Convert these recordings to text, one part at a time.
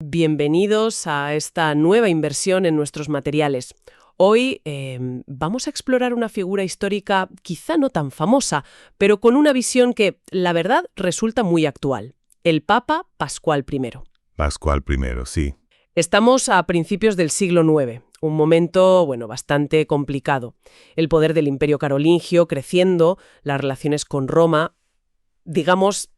Bienvenidos a esta nueva inversión en nuestros materiales. Hoy vamos a explorar una figura histórica quizá no tan famosa, pero con una visión que, la verdad, resulta muy actual. El Papa Pascual I. Pascual I, sí. Estamos a principios del siglo IX, un momento, bastante complicado. El poder del Imperio Carolingio creciendo, las relaciones con Roma, digamos,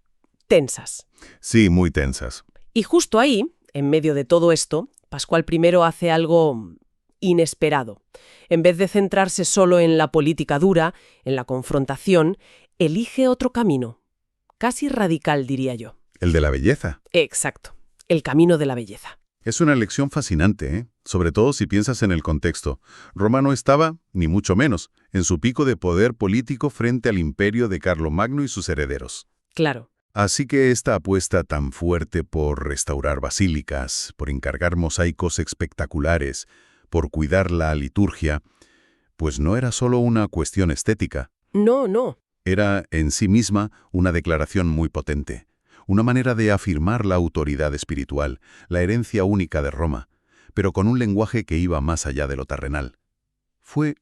tensas. Sí, muy tensas. Y justo ahí, en medio de todo esto, Pascual I hace algo inesperado. En vez de centrarse solo en la política dura, en la confrontación, elige otro camino, casi radical, diría yo. El de la belleza. Exacto, el camino de la belleza. Es una lección fascinante, ¿eh? Sobre todo si piensas en el contexto. Roma no estaba, ni mucho menos, en su pico de poder político frente al imperio de Carlomagno y sus herederos. Claro. Así que esta apuesta tan fuerte por restaurar basílicas, por encargar mosaicos espectaculares, por cuidar la liturgia, pues no era solo una cuestión estética. No. Era en sí misma una declaración muy potente, una manera de afirmar la autoridad espiritual, la herencia única de Roma, pero con un lenguaje que iba más allá de lo terrenal. Fue,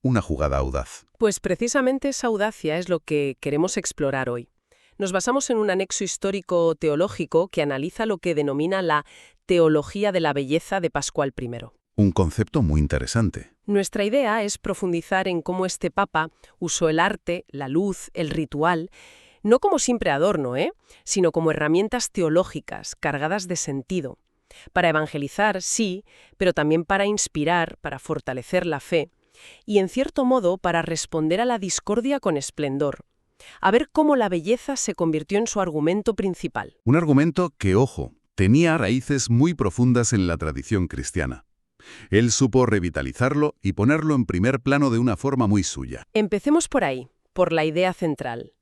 una jugada audaz. Pues precisamente esa audacia es lo que queremos explorar hoy. Nos basamos en un anexo histórico-teológico que analiza lo que denomina la teología de la belleza de Pascual I. Un concepto muy interesante. Nuestra idea es profundizar en cómo este papa usó el arte, la luz, el ritual, no como simple adorno, sino como herramientas teológicas cargadas de sentido. Para evangelizar, sí, pero también para inspirar, para fortalecer la fe y, en cierto modo, para responder a la discordia con esplendor. A ver cómo la belleza se convirtió en su argumento principal. Un argumento que, ojo, tenía raíces muy profundas en la tradición cristiana. Él supo revitalizarlo y ponerlo en primer plano de una forma muy suya. Empecemos por ahí, por la idea central.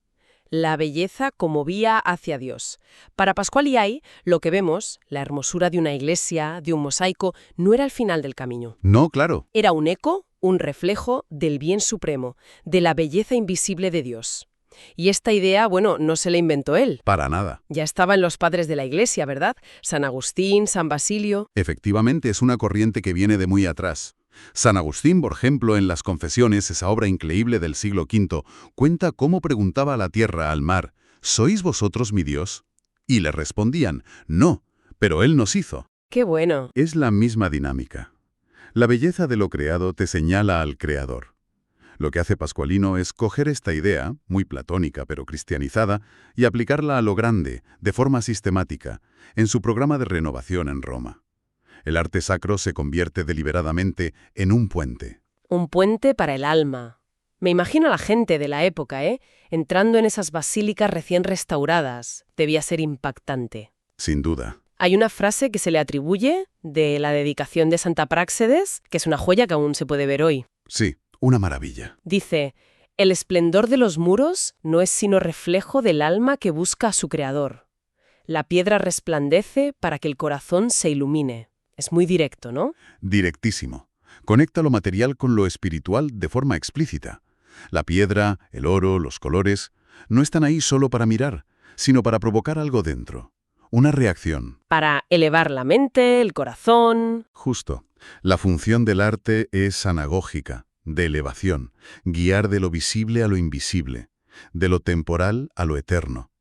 La belleza como vía hacia Dios. Para Pascual I, lo que vemos, la hermosura de una iglesia, de un mosaico, no era el final del camino. No, claro. Era un eco, un reflejo del bien supremo, de la belleza invisible de Dios. Y esta idea, no se la inventó él. Para nada. Ya estaba en los padres de la Iglesia, ¿verdad? San Agustín, San Basilio. Efectivamente, es una corriente que viene de muy atrás. San Agustín, por ejemplo, en las Confesiones, esa obra increíble del siglo V, cuenta cómo preguntaba a la tierra, al mar, ¿sois vosotros mi Dios? Y le respondían, no, pero Él nos hizo. ¡Qué bueno! Es la misma dinámica. La belleza de lo creado te señala al Creador. Lo que hace Pascualino es coger esta idea, muy platónica pero cristianizada, y aplicarla a lo grande, de forma sistemática, en su programa de renovación en Roma. El arte sacro se convierte deliberadamente en un puente. Un puente para el alma. Me imagino a la gente de la época, entrando en esas basílicas recién restauradas. Debía ser impactante. Sin duda. Hay una frase que se le atribuye de la dedicación de Santa Práxedes, que es una joya que aún se puede ver hoy. Sí. Una maravilla. Dice, el esplendor de los muros no es sino reflejo del alma que busca a su creador. La piedra resplandece para que el corazón se ilumine. Es muy directo, ¿no? Directísimo. Conecta lo material con lo espiritual de forma explícita. La piedra, el oro, los colores, no están ahí solo para mirar, sino para provocar algo dentro. Una reacción. Para elevar la mente, el corazón. Justo. La función del arte es anagógica. De elevación, guiar de lo visible a lo invisible, de lo temporal a lo eterno.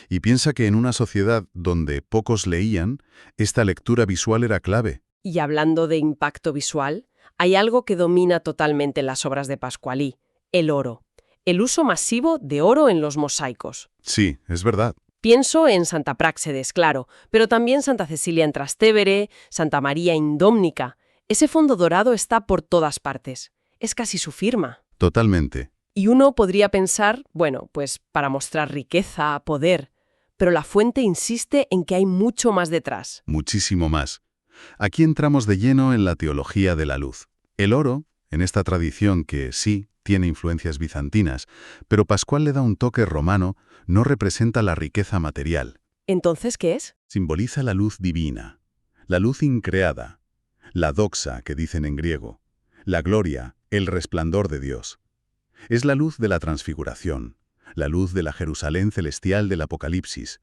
Y piensa que en una sociedad donde pocos leían, esta lectura visual era clave. Y hablando de impacto visual, hay algo que domina totalmente las obras de Pascualí, el oro. El uso masivo de oro en los mosaicos. Sí, es verdad. Pienso en Santa Práxedes, claro, pero también Santa Cecilia en Trastevere, Santa María Indómnica. Ese fondo dorado está por todas partes. Es casi su firma. Totalmente. Y uno podría pensar, pues para mostrar riqueza, poder, pero la fuente insiste en que hay mucho más detrás. Muchísimo más. Aquí entramos de lleno en la teología de la luz. El oro, en esta tradición que sí tiene influencias bizantinas, pero Pascual le da un toque romano, no representa la riqueza material. ¿Entonces qué es? Simboliza la luz divina, la luz increada, la doxa que dicen en griego, la gloria, el resplandor de Dios. Es la luz de la transfiguración, la luz de la Jerusalén celestial del Apocalipsis,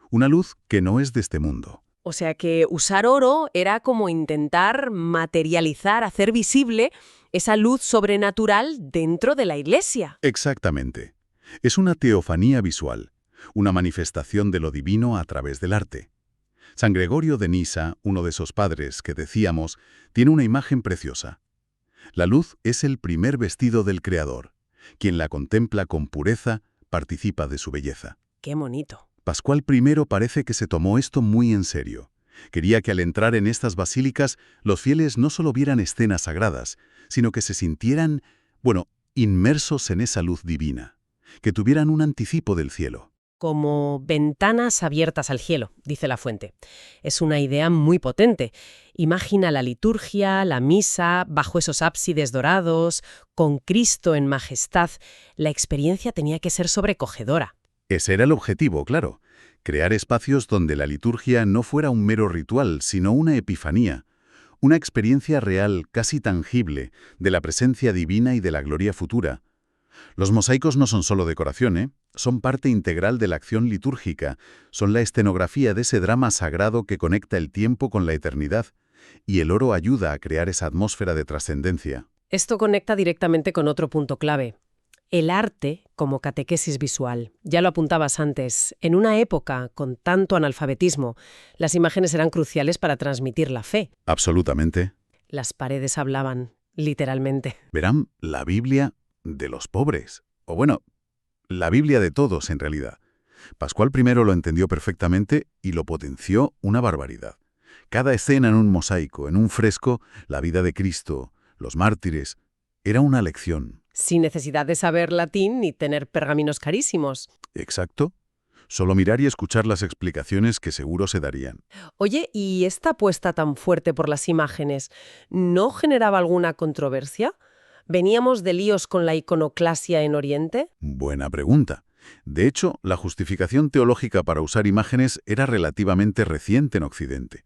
una luz que no es de este mundo. O sea que usar oro era como intentar materializar, hacer visible esa luz sobrenatural dentro de la iglesia. Exactamente. Es una teofanía visual, una manifestación de lo divino a través del arte. San Gregorio de Nisa, uno de esos padres que decíamos, tiene una imagen preciosa. La luz es el primer vestido del Creador. Quien la contempla con pureza participa de su belleza. Qué bonito. Pascual I parece que se tomó esto muy en serio. Quería que al entrar en estas basílicas los fieles no solo vieran escenas sagradas, sino que se sintieran, inmersos en esa luz divina, que tuvieran un anticipo del cielo. Como ventanas abiertas al cielo, dice la fuente. Es una idea muy potente. Imagina la liturgia, la misa, bajo esos ábsides dorados, con Cristo en majestad. La experiencia tenía que ser sobrecogedora. Ese era el objetivo, claro. Crear espacios donde la liturgia no fuera un mero ritual, sino una epifanía, una experiencia real, casi tangible, de la presencia divina y de la gloria futura. Los mosaicos no son solo decoración, son parte integral de la acción litúrgica, son la escenografía de ese drama sagrado que conecta el tiempo con la eternidad, y el oro ayuda a crear esa atmósfera de trascendencia. Esto conecta directamente con otro punto clave. El arte como catequesis visual. Ya lo apuntabas antes. En una época con tanto analfabetismo, las imágenes eran cruciales para transmitir la fe. Absolutamente. Las paredes hablaban, literalmente. Verán, la Biblia de los pobres. La Biblia de todos, en realidad. Pascual I lo entendió perfectamente y lo potenció una barbaridad. Cada escena en un mosaico, en un fresco, la vida de Cristo, los mártires, era una lección. Sin necesidad de saber latín ni tener pergaminos carísimos. Exacto. Solo mirar y escuchar las explicaciones que seguro se darían. Oye, ¿y esta apuesta tan fuerte por las imágenes no generaba alguna controversia? ¿Veníamos de líos con la iconoclasia en Oriente? Buena pregunta. De hecho, la justificación teológica para usar imágenes era relativamente reciente en Occidente.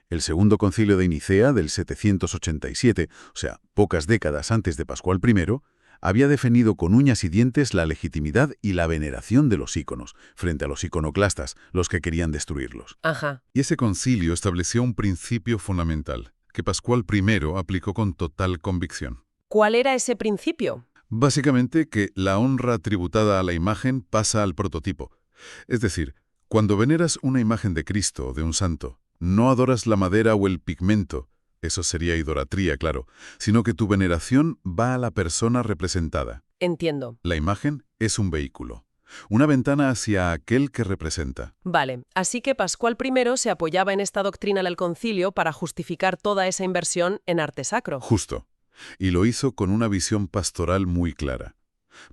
El Segundo Concilio de Nicea del 787, o sea, pocas décadas antes de Pascual I, había definido con uñas y dientes la legitimidad y la veneración de los íconos, frente a los iconoclastas, los que querían destruirlos. Ajá. Y ese concilio estableció un principio fundamental, que Pascual I aplicó con total convicción. ¿Cuál era ese principio? Básicamente que la honra tributada a la imagen pasa al prototipo. Es decir, cuando veneras una imagen de Cristo o de un santo, no adoras la madera o el pigmento, eso sería idolatría, claro, sino que tu veneración va a la persona representada. Entiendo. La imagen es un vehículo, una ventana hacia aquel que representa. Vale, así que Pascual I se apoyaba en esta doctrina del concilio para justificar toda esa inversión en arte sacro. Justo. Y lo hizo con una visión pastoral muy clara.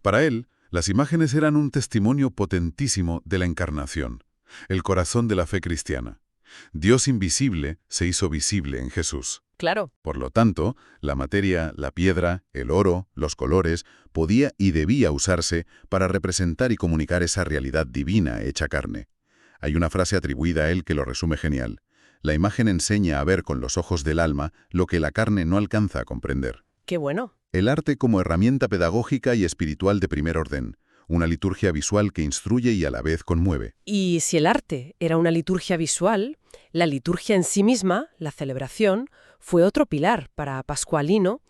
Para él, las imágenes eran un testimonio potentísimo de la encarnación, el corazón de la fe cristiana. Dios invisible se hizo visible en Jesús. Claro. Por lo tanto, la materia, la piedra, el oro, los colores, podía y debía usarse para representar y comunicar esa realidad divina hecha carne. Hay una frase atribuida a él que lo resume genial. La imagen enseña a ver con los ojos del alma lo que la carne no alcanza a comprender. Qué bueno. El arte como herramienta pedagógica y espiritual de primer orden. Una liturgia visual que instruye y a la vez conmueve. Y si el arte era una liturgia visual, la liturgia en sí misma, la celebración, fue otro pilar para Pascualino.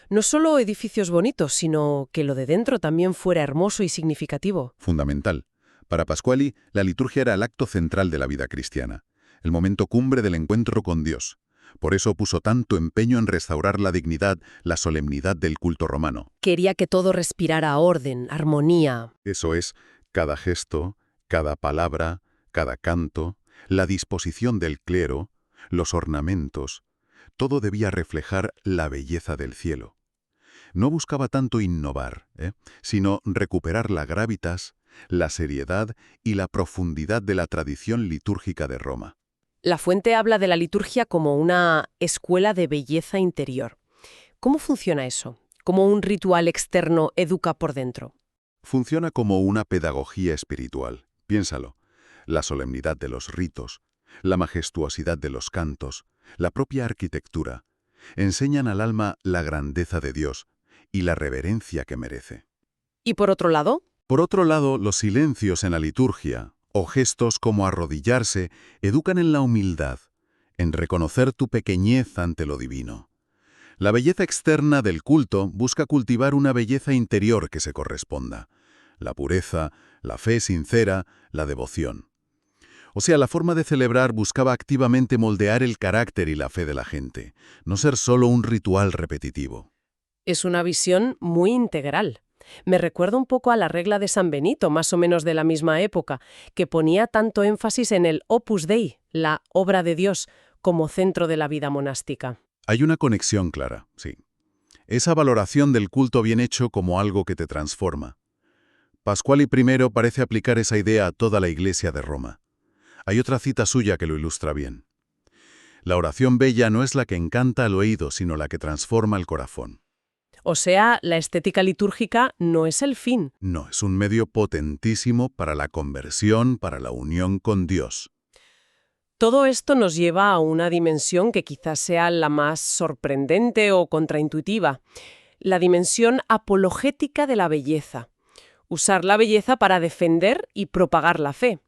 No solo edificios bonitos, sino que lo de dentro también fuera hermoso y significativo. Fundamental. Para Pasquali, la liturgia era el acto central de la vida cristiana, el momento cumbre del encuentro con Dios. Por eso puso tanto empeño en restaurar la dignidad, la solemnidad del culto romano. Quería que todo respirara orden, armonía. Eso es, cada gesto, cada palabra, cada canto, la disposición del clero, los ornamentos, todo debía reflejar la belleza del cielo. No buscaba tanto innovar, sino recuperar la gravitas, la seriedad y la profundidad de la tradición litúrgica de Roma. La fuente habla de la liturgia como una escuela de belleza interior. ¿Cómo funciona eso? ¿Cómo un ritual externo educa por dentro? Funciona como una pedagogía espiritual. Piénsalo. La solemnidad de los ritos, la majestuosidad de los cantos, la propia arquitectura, enseñan al alma la grandeza de Dios y la reverencia que merece. ¿Y por otro lado? Por otro lado, los silencios en la liturgia, o gestos como arrodillarse, educan en la humildad, en reconocer tu pequeñez ante lo divino. La belleza externa del culto busca cultivar una belleza interior que se corresponda. La pureza, la fe sincera, la devoción. O sea, la forma de celebrar buscaba activamente moldear el carácter y la fe de la gente, no ser solo un ritual repetitivo. Es una visión muy integral. Me recuerda un poco a la regla de San Benito, más o menos de la misma época, que ponía tanto énfasis en el Opus Dei, la obra de Dios, como centro de la vida monástica. Hay una conexión clara, sí. Esa valoración del culto bien hecho como algo que te transforma. Pasquali I parece aplicar esa idea a toda la Iglesia de Roma. Hay otra cita suya que lo ilustra bien. La oración bella no es la que encanta al oído, sino la que transforma el corazón. O sea, la estética litúrgica no es el fin. No, es un medio potentísimo para la conversión, para la unión con Dios. Todo esto nos lleva a una dimensión que quizás sea la más sorprendente o contraintuitiva, la dimensión apologética de la belleza. Usar la belleza para defender y propagar la fe,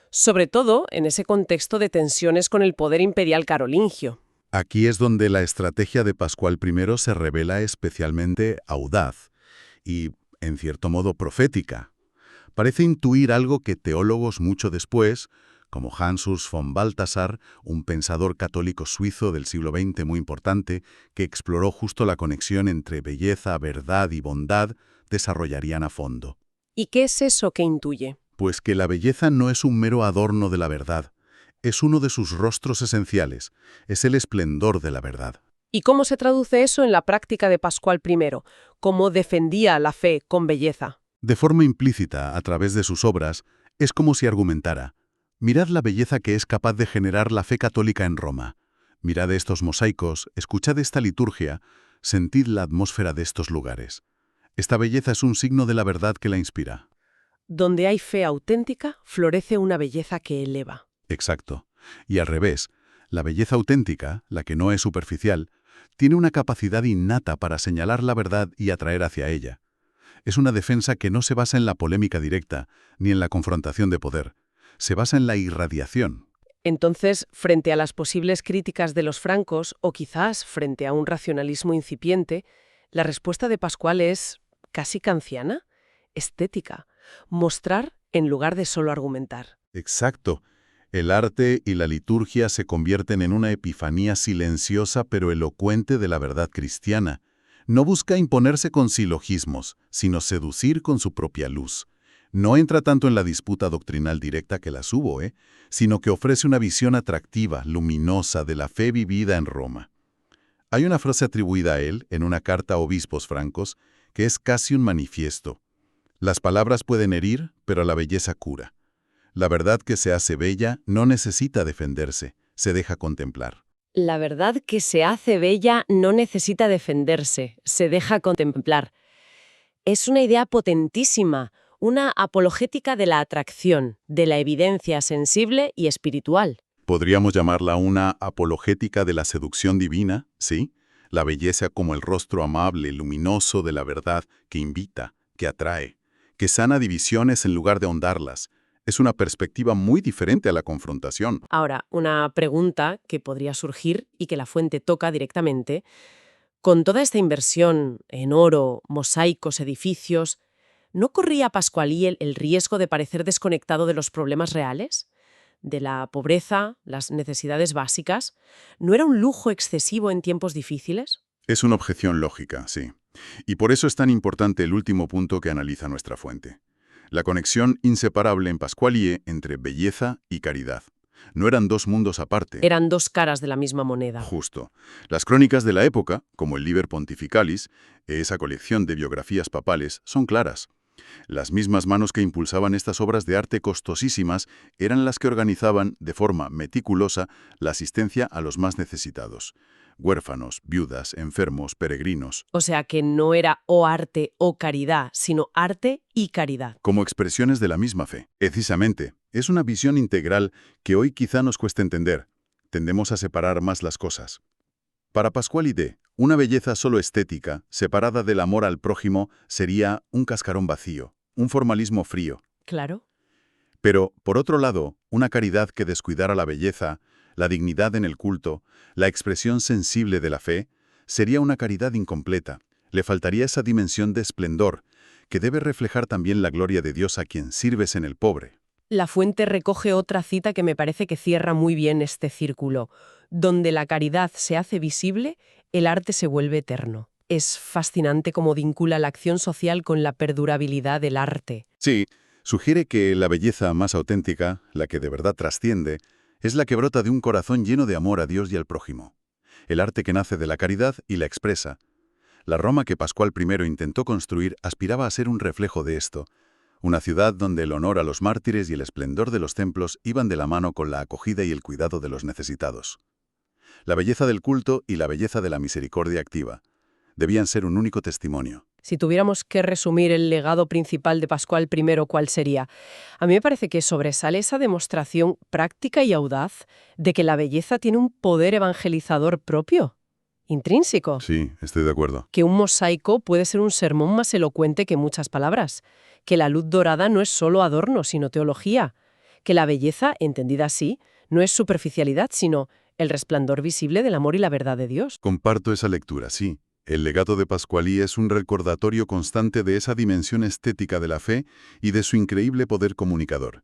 sobre todo en ese contexto de tensiones con el poder imperial carolingio. Aquí es donde la estrategia de Pascual I se revela especialmente audaz y, en cierto modo, profética. Parece intuir algo que teólogos mucho después, como Hans Urs von Balthasar, un pensador católico suizo del siglo XX muy importante, que exploró justo la conexión entre belleza, verdad y bondad, desarrollarían a fondo. ¿Y qué es eso que intuye? Pues que la belleza no es un mero adorno de la verdad, es uno de sus rostros esenciales, es el esplendor de la verdad. ¿Y cómo se traduce eso en la práctica de Pascual I? ¿Cómo defendía la fe con belleza? De forma implícita, a través de sus obras, es como si argumentara: mirad la belleza que es capaz de generar la fe católica en Roma. Mirad estos mosaicos, escuchad esta liturgia, sentid la atmósfera de estos lugares. Esta belleza es un signo de la verdad que la inspira. Donde hay fe auténtica, florece una belleza que eleva. Exacto. Y al revés, la belleza auténtica, la que no es superficial, tiene una capacidad innata para señalar la verdad y atraer hacia ella. Es una defensa que no se basa en la polémica directa, ni en la confrontación de poder. Se basa en la irradiación. Entonces, frente a las posibles críticas de los francos, o quizás frente a un racionalismo incipiente, la respuesta de Pascual es casi kantiana, estética, mostrar en lugar de solo argumentar. Exacto. El arte y la liturgia se convierten en una epifanía silenciosa pero elocuente de la verdad cristiana. No busca imponerse con silogismos, sino seducir con su propia luz. No entra tanto en la disputa doctrinal directa que las hubo, sino que ofrece una visión atractiva, luminosa, de la fe vivida en Roma. Hay una frase atribuida a él, en una carta a obispos francos, que es casi un manifiesto. Las palabras pueden herir, pero la belleza cura. La verdad que se hace bella no necesita defenderse, se deja contemplar. La verdad que se hace bella no necesita defenderse, se deja contemplar. Es una idea potentísima, una apologética de la atracción, de la evidencia sensible y espiritual. Podríamos llamarla una apologética de la seducción divina, ¿sí? La belleza como el rostro amable, luminoso de la verdad que invita, que atrae, que sana divisiones en lugar de ahondarlas. Es una perspectiva muy diferente a la confrontación. Ahora, una pregunta que podría surgir y que la fuente toca directamente. Con toda esta inversión en oro, mosaicos, edificios, ¿no corría Pasqualí el riesgo de parecer desconectado de los problemas reales? ¿De la pobreza, las necesidades básicas? ¿No era un lujo excesivo en tiempos difíciles? Es una objeción lógica, sí. Y por eso es tan importante el último punto que analiza nuestra fuente. La conexión inseparable en Pasqualí entre belleza y caridad. No eran dos mundos aparte. Eran dos caras de la misma moneda. Justo. Las crónicas de la época, como el Liber Pontificalis, esa colección de biografías papales, son claras. Las mismas manos que impulsaban estas obras de arte costosísimas eran las que organizaban, de forma meticulosa, la asistencia a los más necesitados. Huérfanos, viudas, enfermos, peregrinos. O sea que no era o arte o caridad, sino arte y caridad. Como expresiones de la misma fe. Precisamente, es una visión integral que hoy quizá nos cuesta entender. Tendemos a separar más las cosas. Para Pasqualí, una belleza solo estética, separada del amor al prójimo, sería un cascarón vacío, un formalismo frío. Claro. Pero, por otro lado, una caridad que descuidara la belleza, la dignidad en el culto, la expresión sensible de la fe, sería una caridad incompleta. Le faltaría esa dimensión de esplendor, que debe reflejar también la gloria de Dios a quien sirves en el pobre. La Fuente recoge otra cita que me parece que cierra muy bien este círculo. Donde la caridad se hace visible, el arte se vuelve eterno. Es fascinante cómo vincula la acción social con la perdurabilidad del arte. Sí, sugiere que la belleza más auténtica, la que de verdad trasciende, es la que brota de un corazón lleno de amor a Dios y al prójimo. El arte que nace de la caridad y la expresa. La Roma que Pascual I intentó construir aspiraba a ser un reflejo de esto. Una ciudad donde el honor a los mártires y el esplendor de los templos iban de la mano con la acogida y el cuidado de los necesitados. La belleza del culto y la belleza de la misericordia activa debían ser un único testimonio. Si tuviéramos que resumir el legado principal de Pascual I, ¿cuál sería? A mí me parece que sobresale esa demostración práctica y audaz de que la belleza tiene un poder evangelizador propio, intrínseco. Sí, estoy de acuerdo. Que un mosaico puede ser un sermón más elocuente que muchas palabras. Que la luz dorada no es solo adorno, sino teología. Que la belleza, entendida así, no es superficialidad, sino el resplandor visible del amor y la verdad de Dios. Comparto esa lectura, sí. El legado de Pascualí es un recordatorio constante de esa dimensión estética de la fe y de su increíble poder comunicador.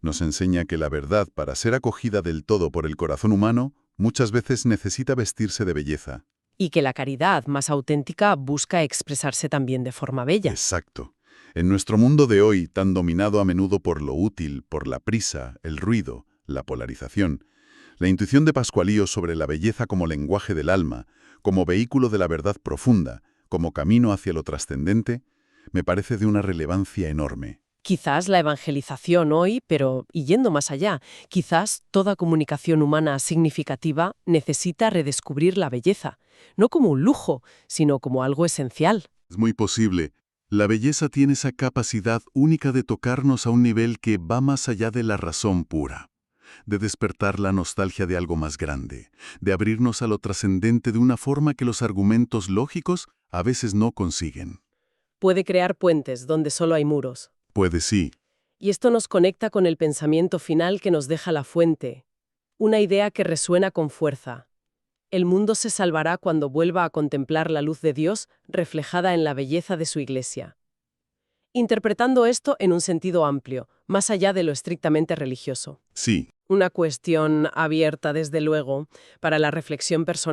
Nos enseña que la verdad, para ser acogida del todo por el corazón humano, muchas veces necesita vestirse de belleza. Y que la caridad más auténtica busca expresarse también de forma bella. Exacto. En nuestro mundo de hoy, tan dominado a menudo por lo útil, por la prisa, el ruido, la polarización, la intuición de Pascualío sobre la belleza como lenguaje del alma, como vehículo de la verdad profunda, como camino hacia lo trascendente, me parece de una relevancia enorme. Quizás la evangelización hoy, pero y yendo más allá, quizás toda comunicación humana significativa necesita redescubrir la belleza, no como un lujo, sino como algo esencial. Es muy posible. La belleza tiene esa capacidad única de tocarnos a un nivel que va más allá de la razón pura, de despertar la nostalgia de algo más grande, de abrirnos a lo trascendente de una forma que los argumentos lógicos a veces no consiguen. Puede crear puentes donde solo hay muros. Puede sí. Y esto nos conecta con el pensamiento final que nos deja la Fuente, una idea que resuena con fuerza. El mundo se salvará cuando vuelva a contemplar la luz de Dios reflejada en la belleza de su Iglesia. Interpretando esto en un sentido amplio, más allá de lo estrictamente religioso. Sí. Una cuestión abierta, desde luego, para la reflexión personal.